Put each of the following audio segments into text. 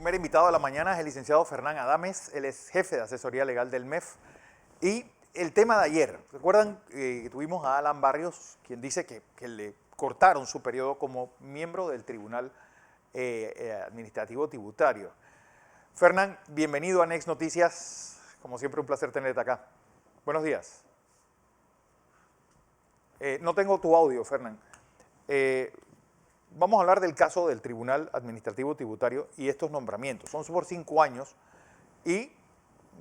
primer invitado de la mañana es el licenciado Fernán Adames, él es jefe de asesoría legal del MEF. Y el tema de ayer, ¿recuerdan que tuvimos a Alan Barrios, quien dice que le cortaron su periodo como miembro del Tribunal Administrativo Tributario? Fernán, bienvenido a Next Noticias, como siempre un placer tenerte acá. Buenos días. No tengo tu audio, Fernán. Vamos a hablar del caso del Tribunal Administrativo Tributario y estos nombramientos. Son por 5 años y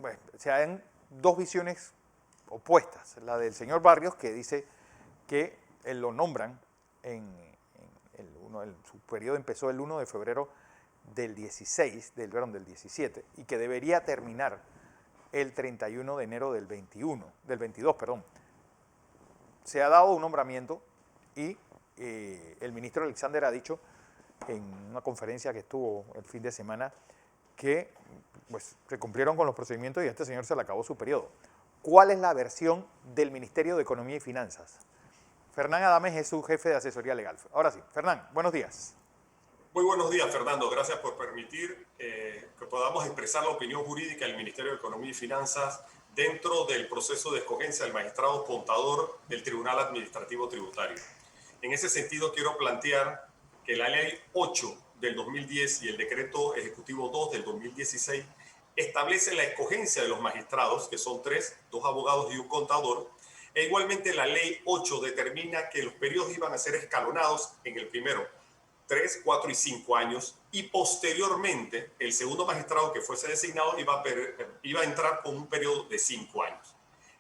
bueno, se dan dos visiones opuestas. La del señor Barrios, que dice que él lo nombran su periodo empezó el 1 de febrero del 17, y que debería terminar el 31 de enero del 22. Se ha dado un nombramiento y el ministro Alexander ha dicho en una conferencia que estuvo el fin de semana que pues, se cumplieron con los procedimientos y a este señor se le acabó su periodo. ¿Cuál es la versión del Ministerio de Economía y Finanzas? Fernán Adames es su jefe de asesoría legal. Ahora sí, Fernán, buenos días. Muy buenos días, Fernando. Gracias por permitir que podamos expresar la opinión jurídica del Ministerio de Economía y Finanzas dentro del proceso de escogencia del magistrado contador del Tribunal Administrativo Tributario. En ese sentido, quiero plantear que la Ley 8 del 2010 y el Decreto Ejecutivo 2 del 2016 establece la escogencia de los magistrados, que son 3, 2 abogados y un contador, e igualmente la Ley 8 determina que los periodos iban a ser escalonados en el primero 3, 4 y 5 años, y posteriormente el segundo magistrado que fuese designado iba a entrar con un periodo de 5 años.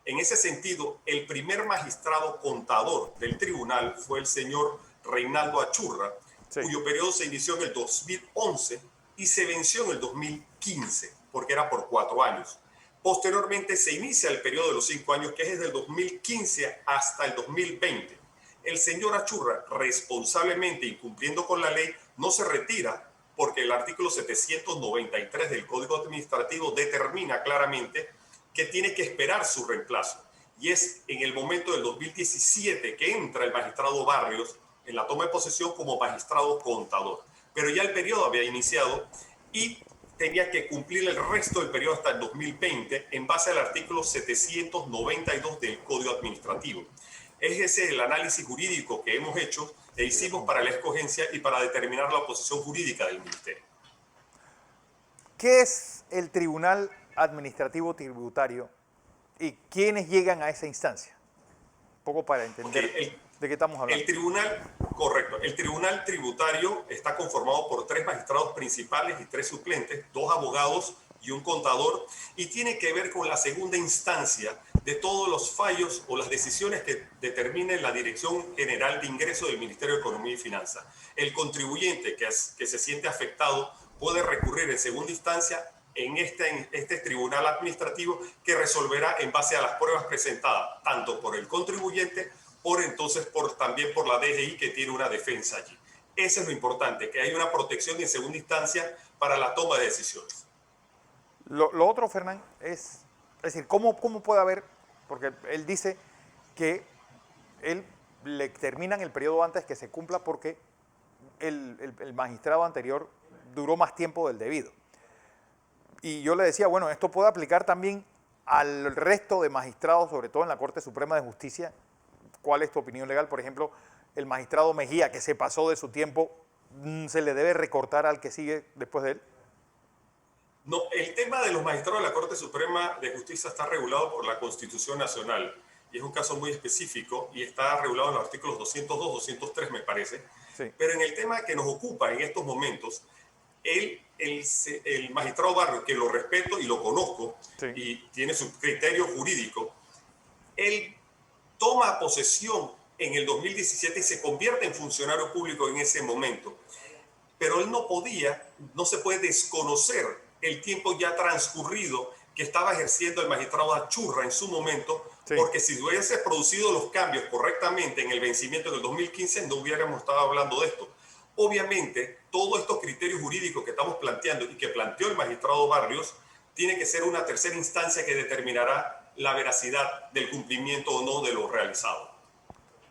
En ese sentido, el primer magistrado contador del tribunal fue el señor Reinaldo Achurra, sí, cuyo periodo se inició en el 2011 y se venció en el 2015, porque era por 4 años. Posteriormente se inicia el periodo de los 5 años, que es desde el 2015 hasta el 2020. El señor Achurra, responsablemente y cumpliendo con la ley, no se retira porque el artículo 793 del Código Administrativo determina claramente que tiene que esperar su reemplazo. Y es en el momento del 2017 que entra el magistrado Barrios en la toma de posesión como magistrado contador. Pero ya el periodo había iniciado y tenía que cumplir el resto del periodo hasta el 2020 en base al artículo 792 del Código Administrativo. Ese es el análisis jurídico que hemos hecho e hicimos para la escogencia y para determinar la posición jurídica del Ministerio. ¿Qué es el Tribunal Administrativo Tributario y quiénes llegan a esa instancia? Un poco para entender de qué estamos hablando. El Tribunal Tributario está conformado por 3 magistrados principales y 3 suplentes, 2 abogados y un contador, y tiene que ver con la segunda instancia de todos los fallos o las decisiones que determine la Dirección General de Ingresos del Ministerio de Economía y Finanzas. El contribuyente que se siente afectado puede recurrir en segunda instancia en este tribunal administrativo, que resolverá en base a las pruebas presentadas tanto por el contribuyente también por la DGI, que tiene una defensa allí. Eso es lo importante, que hay una protección en segunda instancia para la toma de decisiones. Lo otro, Fernán, es decir, ¿cómo puede haber? Porque él dice que él le terminan el periodo antes que se cumpla porque el magistrado anterior duró más tiempo del debido. Y yo le decía, bueno, esto puede aplicar también al resto de magistrados, sobre todo en la Corte Suprema de Justicia. ¿Cuál es tu opinión legal? Por ejemplo, el magistrado Mejía, que se pasó de su tiempo, ¿se le debe recortar al que sigue después de él? No, el tema de los magistrados de la Corte Suprema de Justicia está regulado por la Constitución Nacional y es un caso muy específico y está regulado en los artículos 202, 203 me parece. Sí. Pero en el tema que nos ocupa en estos momentos, el magistrado Barrios, que lo respeto y lo conozco, sí, y tiene su criterio jurídico, él toma posesión en el 2017 y se convierte en funcionario público en ese momento. Pero él no se puede desconocer el tiempo ya transcurrido que estaba ejerciendo el magistrado Achurra en su momento, sí, porque si hubiese producido los cambios correctamente en el vencimiento del 2015, no hubiéramos estado hablando de esto. Obviamente, todos estos criterios jurídicos que estamos planteando y que planteó el magistrado Barrios, tiene que ser una tercera instancia que determinará la veracidad del cumplimiento o no de lo realizado.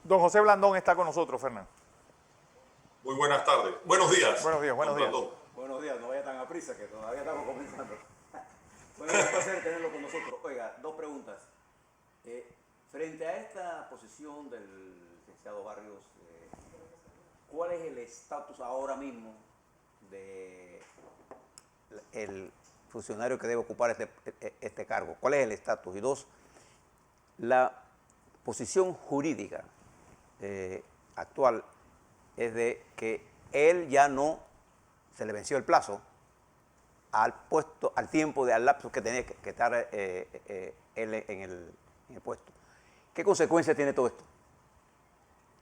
Don José Blandón está con nosotros, Fernando. Muy buenas tardes. Buenos días. Buenos días. Buenos buenos días, no vaya tan a prisa que todavía estamos comenzando. Bueno, es un placer tenerlo con nosotros. Oiga, dos preguntas. Frente a esta posición del licenciado Barrios, ¿cuál es el estatus ahora mismo de el funcionario que debe ocupar este cargo? ¿Cuál es el estatus? Y dos, la posición jurídica actual es de que él ya no se le venció el plazo al puesto, al lapso que tenía que estar él en el puesto. ¿Qué consecuencias tiene todo esto?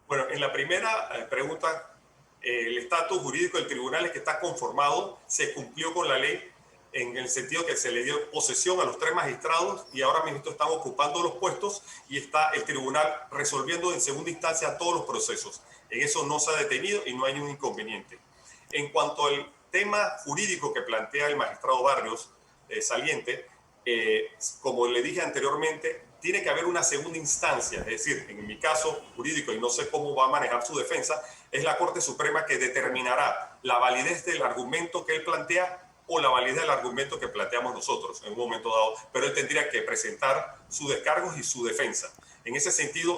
Bueno, en la primera pregunta, el estatus jurídico del tribunal es que está conformado, se cumplió con la ley en el sentido que se le dio posesión a los 3 magistrados y ahora mismo están ocupando los puestos y está el tribunal resolviendo en segunda instancia todos los procesos. En eso no se ha detenido y no hay un inconveniente. En cuanto al tema jurídico que plantea el magistrado Barrios saliente, como le dije anteriormente, tiene que haber una segunda instancia, es decir, en mi caso jurídico, y no sé cómo va a manejar su defensa, es la Corte Suprema que determinará la validez del argumento que él plantea o la validez del argumento que planteamos nosotros en un momento dado, pero él tendría que presentar sus descargos y su defensa. En ese sentido,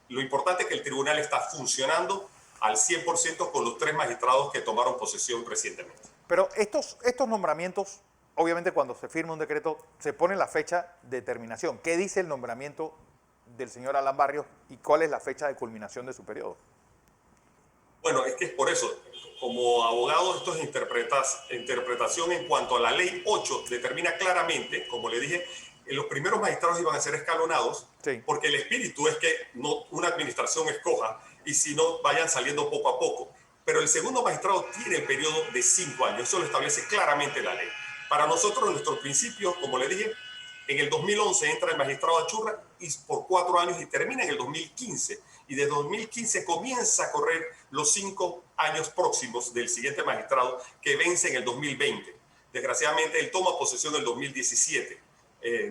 lo importante es que el tribunal está funcionando al 100% con los 3 magistrados que tomaron posesión recientemente. Pero estos nombramientos, obviamente cuando se firma un decreto, se pone la fecha de terminación. ¿Qué dice el nombramiento del señor Alan Barrios y cuál es la fecha de culminación de su periodo? Bueno, es que es por eso, como abogado, esto es interpretación en cuanto a la ley 8, determina claramente, como le dije, los primeros magistrados iban a ser escalonados, sí, porque el espíritu es que no una administración escoja y si no vayan saliendo poco a poco. Pero el segundo magistrado tiene el periodo de 5 años, eso lo establece claramente la ley. Para nosotros, nuestros principios, como le dije, en el 2011 entra el magistrado Achurra y por 4 años y termina en el 2015. Y de 2015 comienza a correr los 5 años próximos del siguiente magistrado que vence en el 2020. Desgraciadamente, él toma posesión en el 2017.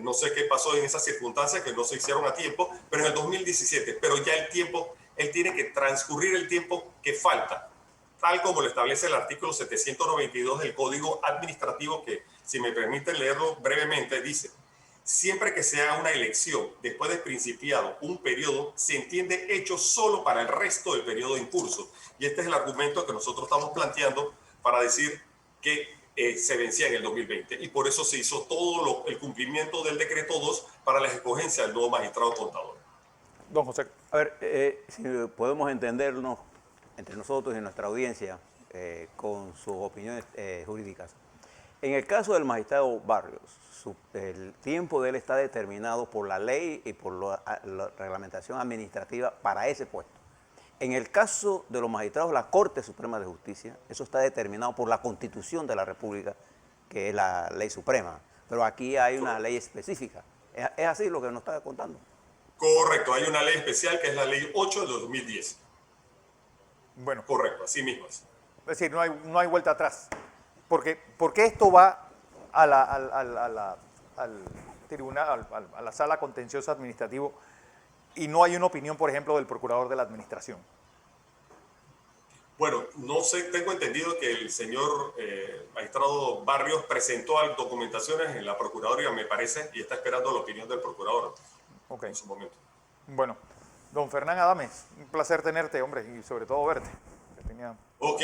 No sé qué pasó en esas circunstancias que no se hicieron a tiempo, pero en el 2017. Pero ya el tiempo, él tiene que transcurrir el tiempo que falta, tal como lo establece el artículo 792 del Código Administrativo, que, si me permiten leerlo brevemente, dice: siempre que se haga una elección después de principiado un periodo, se entiende hecho solo para el resto del periodo en curso. Y este es el argumento que nosotros estamos planteando para decir que se vencía en el 2020. Y por eso se hizo todo el cumplimiento del decreto 2 para la escogencia del nuevo magistrado contador. Don José. A ver, si podemos entendernos entre nosotros y nuestra audiencia con sus opiniones jurídicas. En el caso del magistrado Barrios, el tiempo de él está determinado por la ley y por la reglamentación administrativa para ese puesto. En el caso de los magistrados de la Corte Suprema de Justicia, eso está determinado por la Constitución de la República, que es la ley suprema. Pero aquí hay una ley específica. ¿Es así lo que nos está contando? Correcto, hay una ley especial que es la ley 8 de 2010. Bueno. Correcto, así mismo es. Es decir, no hay vuelta atrás. Porque esto va al tribunal, a la sala contencioso administrativo, y no hay una opinión, por ejemplo, del procurador de la administración. Bueno, no sé, tengo entendido que el señor magistrado Barrios presentó documentaciones en la Procuraduría, me parece, y está esperando la opinión del procurador en su momento. Bueno, don Fernán Adames, un placer tenerte, hombre, y sobre todo verte. Ok,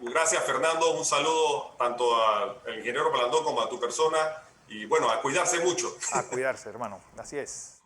gracias Fernando, un saludo tanto al ingeniero Blandón como a tu persona, y bueno, a cuidarse mucho. A cuidarse, hermano, así es.